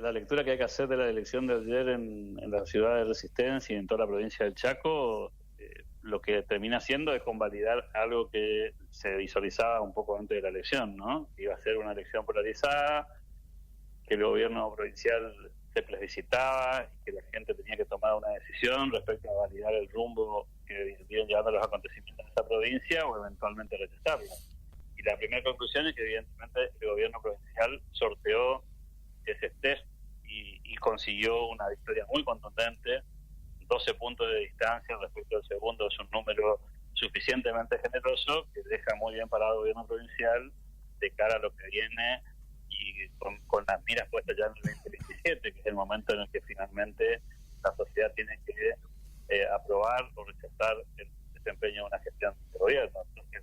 la lectura que hay que hacer de la elección de ayer en la ciudad de Resistencia y en toda la provincia del Chaco, lo que termina haciendo es convalidar algo que se visualizaba un poco antes de la elección, ¿no? Iba a ser una elección polarizada, que el gobierno provincial se plebiscitaba y que la gente tenía que tomar una decisión respecto a validar el rumbo que vienen llevando los acontecimientos en esa provincia o eventualmente rechazarlo. Y la primera conclusión es que evidentemente el gobierno provincial sorteó ese test y consiguió una victoria muy contundente, 12 puntos de distancia respecto al segundo. Es un número suficientemente generoso que deja muy bien parado el gobierno provincial de cara a lo que viene y con las miras puestas ya en el 2027, que es el momento en el que finalmente la sociedad tiene que aprobar o rechazar el desempeño de una gestión de gobierno. Entonces,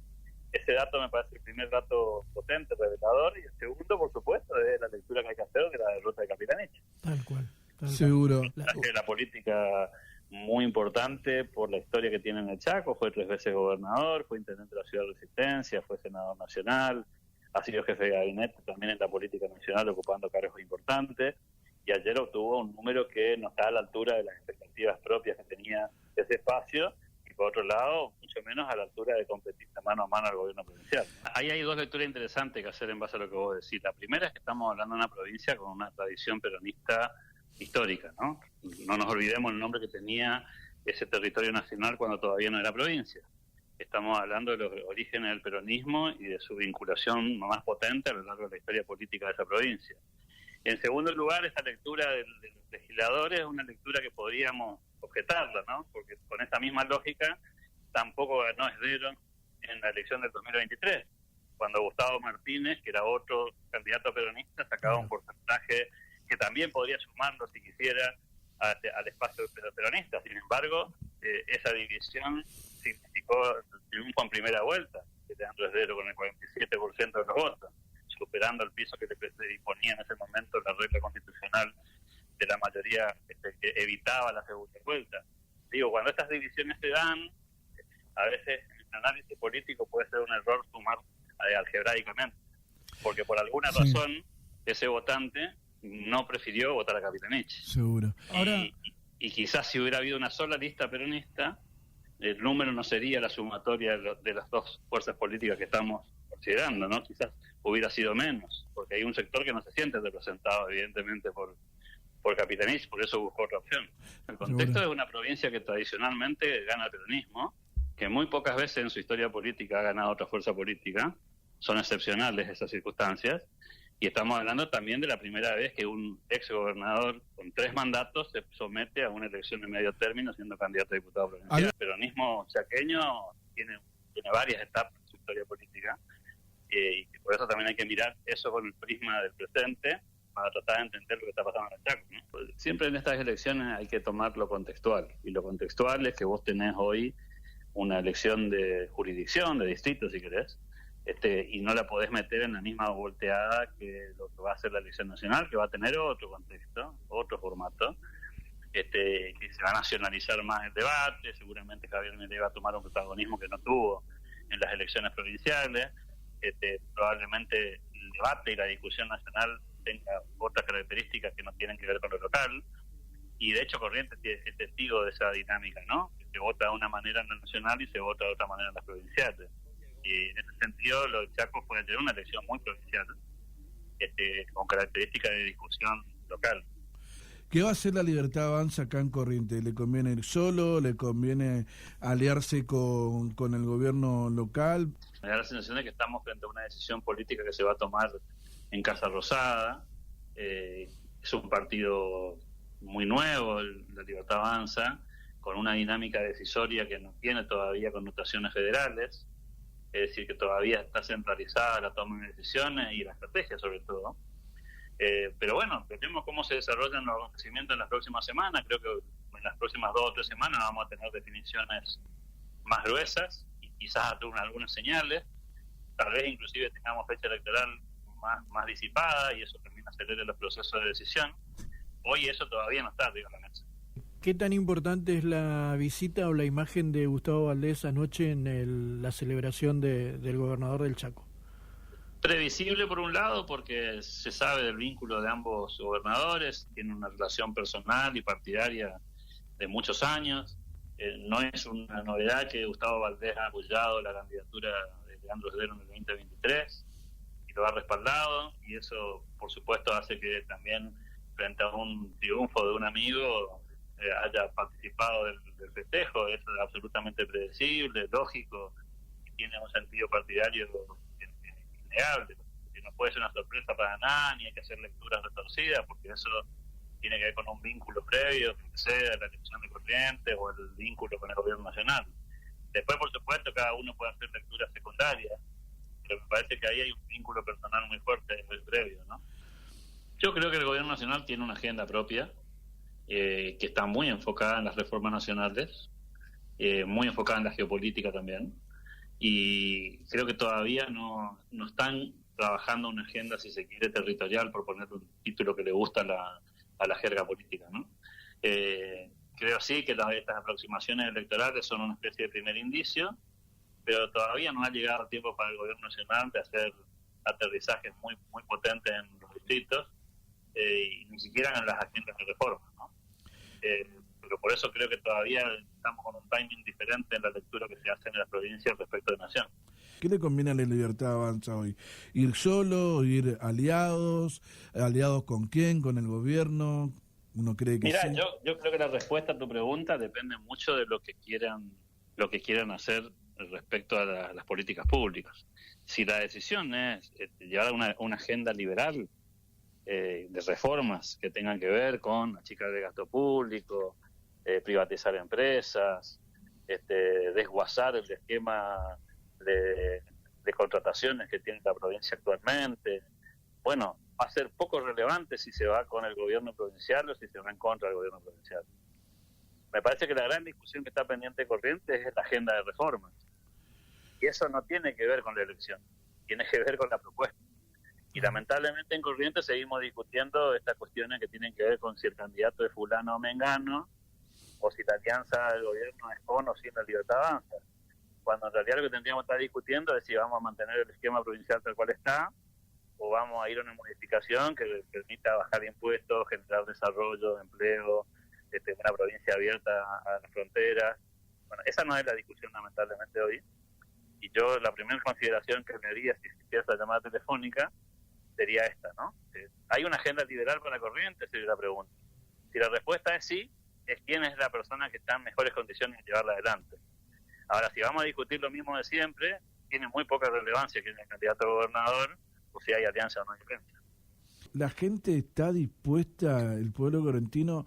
ese dato me parece el primer dato potente, revelador, y el segundo, por supuesto, es la lectura que hay que hacer de la derrota de Capitanich. Tal cual. Seguro. La política muy importante por la historia que tiene en el Chaco. Fue 3 veces gobernador, fue intendente de la ciudad de Resistencia, fue senador nacional, ha sido jefe de gabinete también en la política nacional, ocupando cargos importantes, y ayer obtuvo un número que no está a la altura de las expectativas propias que tenía ese espacio, y por otro lado, mucho menos a la altura de competir de mano a mano al gobierno provincial. Ahí hay 2 lecturas interesantes que hacer en base a lo que vos decís. La primera es que estamos hablando de una provincia con una tradición peronista histórica, ¿no? No nos olvidemos el nombre que tenía ese territorio nacional cuando todavía no era provincia. Estamos hablando de los orígenes del peronismo y de su vinculación más potente a lo largo de la historia política de esa provincia. En segundo lugar, esta lectura de los legisladores es una lectura que podríamos objetarla, ¿no? Porque con esta misma lógica tampoco ganó Esdero en la elección del 2023, cuando Gustavo Martínez, que era otro candidato peronista, sacaba un porcentaje que también podría sumarlo, si quisiera, al espacio peronista. Sin embargo, esa división significó el triunfo en primera vuelta de Leandro Esdero con el 47% de los votos, superando el piso que le disponía en ese momento la regla constitucional de la mayoría que evitaba la segunda vuelta. Digo, cuando estas divisiones se dan, a veces en el análisis político puede ser un error sumar algebraicamente, porque por alguna razón ese votante no prefirió votar a Capitanich. Seguro. Y quizás si hubiera habido una sola lista peronista, el número no sería la sumatoria de las 2 fuerzas políticas que estamos considerando, ¿no? Quizás hubiera sido menos, porque hay un sector que no se siente representado, evidentemente, por Capitanich, por eso buscó otra opción. El contexto es una provincia que tradicionalmente gana el peronismo, que muy pocas veces en su historia política ha ganado otra fuerza política. Son excepcionales esas circunstancias, y estamos hablando también de la primera vez que un ex gobernador con 3 mandatos se somete a una elección de medio término siendo candidato a diputado provincial. El peronismo chaqueño tiene varias etapas en su historia política, y por eso también hay que mirar eso con el prisma del presente para tratar de entender lo que está pasando en el Chaco, ¿no? Pues siempre en estas elecciones hay que tomar lo contextual, y lo contextual es que vos tenés hoy una elección de jurisdicción, de distrito si querés, y no la podés meter en la misma volteada que lo que va a hacer la elección nacional, que va a tener otro contexto, otro formato, que se va a nacionalizar más el debate. Seguramente Javier Milei va a tomar un protagonismo que no tuvo en las elecciones provinciales. Probablemente el debate y la discusión nacional tenga otras características que no tienen que ver con lo local, y de hecho Corrientes es testigo de esa dinámica, ¿no? Que se vota de una manera en la nacional y se vota de otra manera en las provinciales. Y en ese sentido, lo de Chaco puede tener una elección muy provincial, con características de discusión local. ¿Qué va a hacer la Libertad Avanza acá en Corrientes? ¿Le conviene ir solo? ¿Le conviene aliarse con el gobierno local? Me da la sensación de que estamos frente a una decisión política que se va a tomar en Casa Rosada. Es un partido muy nuevo, la Libertad Avanza, con una dinámica decisoria que no tiene todavía connotaciones federales. Es decir, que todavía está centralizada la toma de decisiones y la estrategia sobre todo. Pero bueno, veremos cómo se desarrollan los acontecimientos en las próximas semanas. Creo que en las próximas 2 o 3 semanas vamos a tener definiciones más gruesas y quizás algunas señales. Tal vez inclusive tengamos fecha electoral más disipada y eso también acelere los procesos de decisión. Hoy eso todavía no está arriba de la mesa. ¿Qué tan importante es la visita o la imagen de Gustavo Valdés anoche en la celebración del gobernador del Chaco? Previsible por un lado, porque se sabe del vínculo de ambos gobernadores, tienen una relación personal y partidaria de muchos años. No es una novedad que Gustavo Valdés ha apoyado la candidatura de Leandro Heredo en el 2023 y lo ha respaldado, y eso por supuesto hace que también frente a un triunfo de un amigo haya participado del festejo. Es absolutamente predecible, lógico, y tiene un sentido partidario innegable. No puede ser una sorpresa para nada, ni hay que hacer lecturas retorcidas, porque eso tiene que ver con un vínculo previo, que sea la elección de Corrientes o el vínculo con el gobierno nacional. Después, por supuesto, cada uno puede hacer lecturas secundarias, pero me parece que ahí hay un vínculo personal muy fuerte desde el previo, ¿no? Yo creo que el gobierno nacional tiene una agenda propia, que está muy enfocada en las reformas nacionales, muy enfocada en la geopolítica también, y creo que todavía no están trabajando una agenda, si se quiere, territorial, por poner un título que le gusta a la jerga política, ¿no? Creo sí que estas aproximaciones electorales son una especie de primer indicio, pero todavía no ha llegado el tiempo para el gobierno nacional de hacer aterrizajes muy potentes en los distritos, y ni siquiera en las agendas de reforma, ¿no? Pero por eso creo que todavía estamos con un timing diferente en la lectura que se hace en las provincias respecto de Nación. ¿Qué le conviene a la Libertad Avanza hoy? ¿Ir solo, ir aliados? ¿Aliados con quién? ¿Con el gobierno? ¿Uno cree que Mira, sí? yo creo que la respuesta a tu pregunta depende mucho de lo que quieran hacer respecto a las políticas públicas. Si la decisión es llevar una agenda liberal de reformas que tengan que ver con achicar el gasto público, privatizar empresas, desguazar el esquema de contrataciones que tiene la provincia actualmente, bueno, va a ser poco relevante si se va con el gobierno provincial o si se va en contra del gobierno provincial. Me parece que la gran discusión que está pendiente de Corrientes es la agenda de reformas. Y eso no tiene que ver con la elección, tiene que ver con la propuesta. Y lamentablemente en Corrientes seguimos discutiendo estas cuestiones que tienen que ver con si el candidato es fulano o mengano, o si la alianza del gobierno es con o sin la Libertad Avanza. Cuando en realidad lo que tendríamos que estar discutiendo es si vamos a mantener el esquema provincial tal cual está, o vamos a ir a una modificación que permita bajar impuestos, generar desarrollo, empleo, una provincia abierta a las fronteras. Bueno, esa no es la discusión lamentablemente hoy. Y yo la primera consideración que me haría si existiera esa llamada telefónica sería esta, ¿no? ¿Hay una agenda liberal para Corrientes? Sería la pregunta. Si la respuesta es sí, es quién es la persona que está en mejores condiciones de llevarla adelante. Ahora, si vamos a discutir lo mismo de siempre, tiene muy poca relevancia quién es el candidato a gobernador o si hay alianza o no hay alianza. ¿La gente está dispuesta, el pueblo correntino,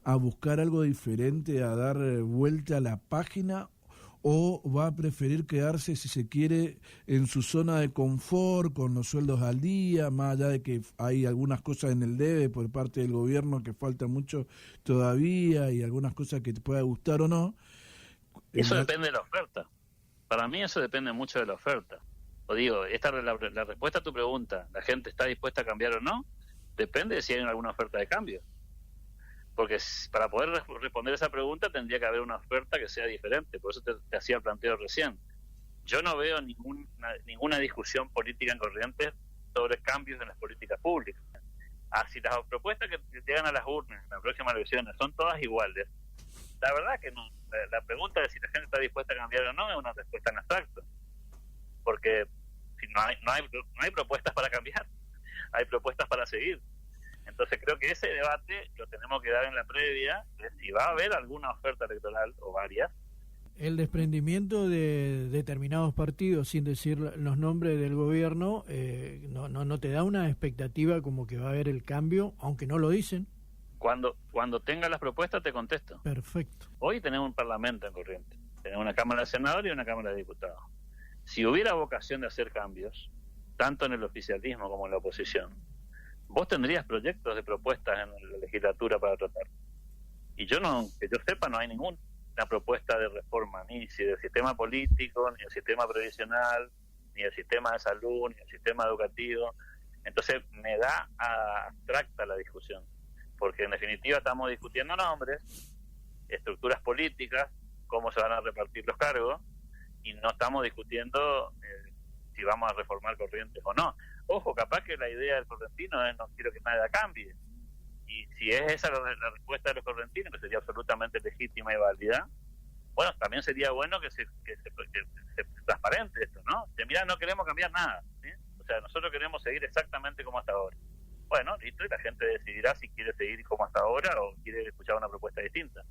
a buscar algo diferente, a dar vuelta a la página, o va a preferir quedarse, si se quiere, en su zona de confort, con los sueldos al día, más allá de que hay algunas cosas en el debe por parte del gobierno que falta mucho todavía y algunas cosas que te pueda gustar o no? Eso depende de la oferta. Para mí eso depende mucho de la oferta. O digo, la respuesta a tu pregunta, ¿la gente está dispuesta a cambiar o no? Depende de si hay alguna oferta de cambio. Porque para poder responder esa pregunta tendría que haber una oferta que sea diferente. Por eso te hacía el planteo recién. Yo no veo ninguna discusión política en Corrientes sobre cambios en las políticas públicas. Si las propuestas que llegan a las urnas en las próximas elecciones son todas iguales, la verdad que no. La pregunta de si la gente está dispuesta a cambiar o no es una respuesta en abstracto. Porque si no hay propuestas para cambiar, hay propuestas para seguir. Entonces creo que ese debate lo tenemos que dar en la previa, de si va a haber alguna oferta electoral o varias. El desprendimiento de determinados partidos, sin decir los nombres del gobierno, no te da una expectativa como que va a haber el cambio, aunque no lo dicen. Cuando tenga las propuestas te contesto. Perfecto. Hoy tenemos un parlamento en Corrientes, tenemos una Cámara de Senadores y una Cámara de Diputados. Si hubiera vocación de hacer cambios, tanto en el oficialismo como en la oposición, vos tendrías proyectos de propuestas en la legislatura para tratar. Y que yo sepa, no hay ninguna propuesta de reforma, ni del sistema político, ni del sistema previsional, ni del sistema de salud, ni del sistema educativo. Entonces me da abstracta la discusión, porque en definitiva estamos discutiendo nombres, estructuras políticas, cómo se van a repartir los cargos, y no estamos discutiendo si vamos a reformar Corrientes o no. Ojo, capaz que la idea del correntino es no quiero que nada cambie. Y si es esa la respuesta de los correntinos, que sería absolutamente legítima y válida, bueno, también sería bueno que se transparente esto, ¿no? Que mira, no queremos cambiar nada, ¿sí? O sea, nosotros queremos seguir exactamente como hasta ahora. Bueno, listo, y la gente decidirá si quiere seguir como hasta ahora o quiere escuchar una propuesta distinta.